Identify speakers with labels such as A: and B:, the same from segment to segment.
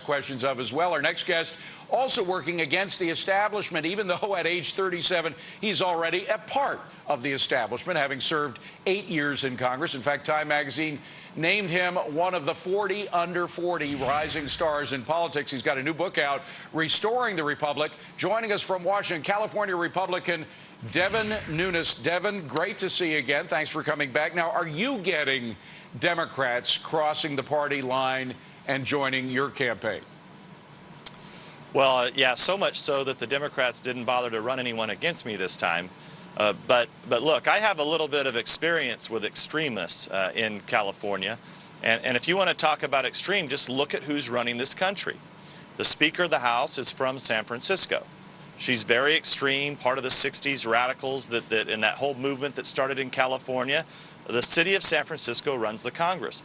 A: questions of as well. Our next guest also working against the establishment, even though at age 37, he's already a part of the establishment, having served 8 years in Congress. In fact, Time magazine named him one of the 40 under 40 rising stars in politics. He's got a new book out, Restoring the Republic. Joining us from Washington, California Republican Devin Nunes. Devin, great to see you again. Thanks for coming back. Now, are you getting Democrats crossing the party line and joining your campaign?
B: Well, yeah, so much so that the Democrats didn't bother to run anyone against me this time. But look, I have a little bit of experience with extremists in California. And if you want to talk about extreme, just look at who's running this country. The Speaker of the House is from San Francisco. She's very extreme, part of the 60s radicals in that whole movement that started in California. The city of San Francisco runs the Congress.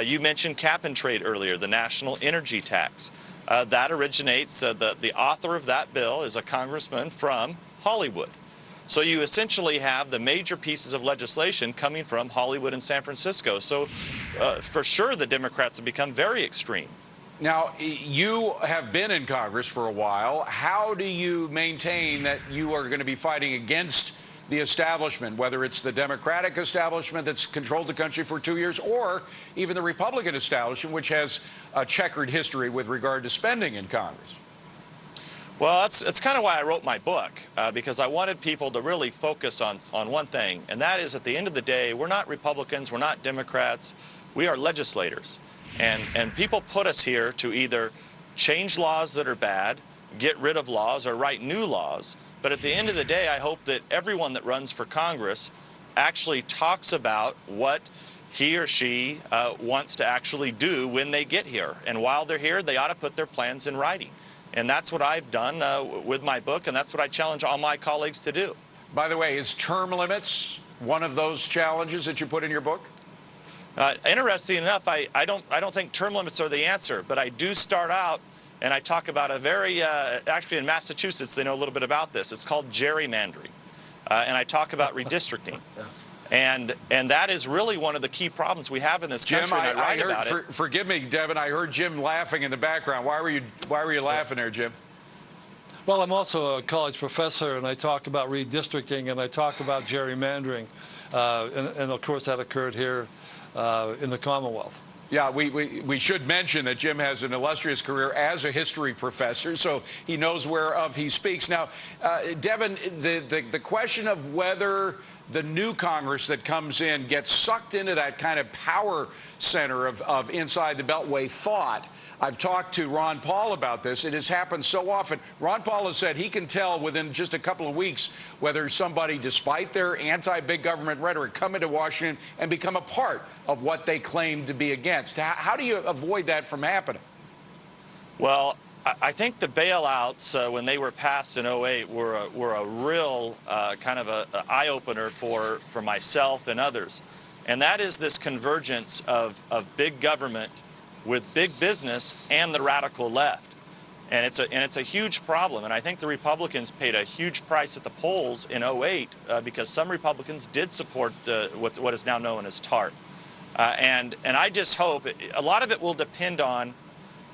B: You mentioned cap and trade earlier, the national energy tax. That originates, the author of that bill is a congressman from Hollywood. So you essentially have the major pieces of legislation coming from Hollywood and San Francisco. So for sure the Democrats have become very extreme.
A: Now, you have been in Congress for a while. How do you maintain that you are going to be fighting against the establishment, whether it's the Democratic establishment that's controlled the country for 2 years, or even the Republican establishment, which has a checkered history with regard to spending in Congress?
B: Well, that's kind of why I wrote my book, because I wanted people to really focus on one thing, and that is, at the end of the day, we're not Republicans, we're not Democrats, we are legislators. And people put us here to either change laws that are bad, get rid of laws, or write new laws. But at the end of the day, I hope that everyone that runs for Congress actually talks about what he or she wants to actually do when they get here. And while they're here, they ought to put their plans in writing. And that's what I've done with my book, and that's what I challenge all my colleagues to do.
A: By the way, is term limits one of those challenges that you put in your book?
B: Interesting enough, I don't think term limits are the answer, but I do start out and I talk about a very, actually in Massachusetts, they know a little bit about this. It's called gerrymandering. And I talk about redistricting. And that is really one of the key problems we have in this country.
A: Jim,
B: and I write about it.
A: Forgive me, Devin, I heard Jim laughing in the background. Why were you laughing there, Jim?
C: Well, I'm also a college professor, and I talk about redistricting, and I talk about gerrymandering. And of course, that occurred here in the Commonwealth.
A: Yeah, we should mention that Jim has an illustrious career as a history professor, so he knows whereof he speaks. Now, Devin, the question of whether the new Congress that comes in gets sucked into that kind of power center of inside the Beltway thought. I've talked to Ron Paul about this. It has happened so often. Ron Paul has said he can tell within just a couple of weeks whether somebody, despite their anti-big government rhetoric, come into Washington and become a part of what they claim to be against. How do you avoid that from happening?
B: Well, I think the bailouts, when they were passed in 2008, were a real kind of an eye-opener for myself and others. And that is this convergence of big government with big business and the radical left. And it's a huge problem. And I think the Republicans paid a huge price at the polls in 2008 because some Republicans did support what is now known as TARP. And I just hope, a lot of it will depend on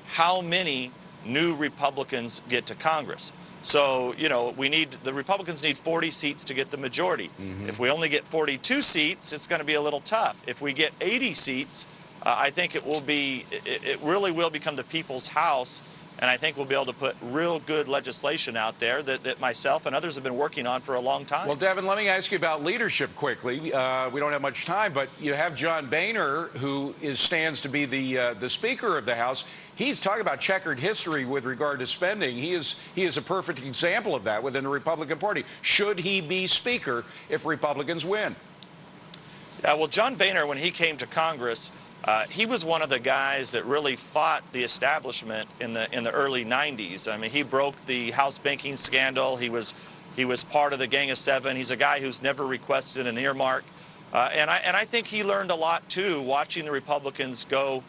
B: how many new Republicans get to Congress. So, you know, the Republicans need 40 seats to get the majority. If we only get 42 seats, it's going to be a little tough. If we get 80 seats, I think it really will become the people's house, and I think we'll be able to put real good legislation out there that myself and others have been working on for a long time.
A: Well, Devin, let me ask you about leadership quickly. We don't have much time, but you have John Boehner, who stands to be the Speaker of the House. He's talking about checkered history with regard to spending. He is a perfect example of that within the Republican Party. Should he be Speaker if Republicans win?
B: Yeah, well, John Boehner, when he came to Congress, he was one of the guys that really fought the establishment in the early 90s. I mean, he broke the house banking scandal. He was part of the Gang of Seven. He's a guy who's never requested an earmark. And I think he learned a lot, too, watching the Republicans go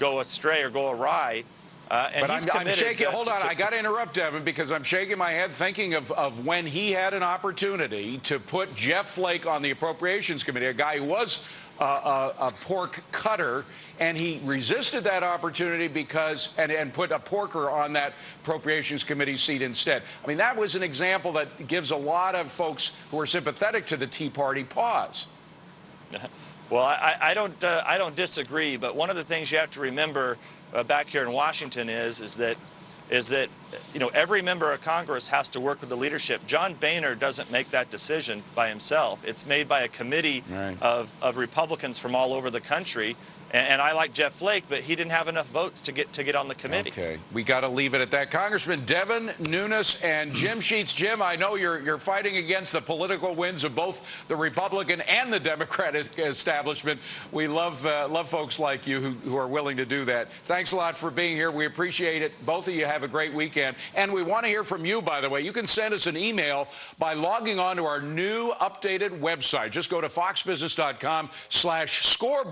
B: astray or go awry.
A: But I'm shaking. Hold on. I got to interrupt, Devin, because I'm shaking my head thinking of when he had an opportunity to put Jeff Flake on the Appropriations Committee, a guy who was a pork cutter, and he resisted that opportunity because and put a porker on that Appropriations Committee seat instead. I mean, that was an example that gives a lot of folks who are sympathetic to the Tea Party pause.
B: Well, I don't disagree, but one of the things you have to remember back here in Washington is that every member of Congress has to work with the leadership. John Boehner doesn't make that decision by himself. It's made by a committee of Republicans from all over the country. And I like Jeff Flake, but he didn't have enough votes to get on the committee.
A: Okay, we got to leave it at that. Congressman Devin Nunes and Jim Sheets. Jim, I know you're fighting against the political winds of both the Republican and the Democratic establishment. We love folks like you who are willing to do that. Thanks a lot for being here. We appreciate it. Both of you have a great weekend. And we want to hear from you, by the way. You can send us an email by logging on to our new updated website. Just go to foxbusiness.com/scoreboard.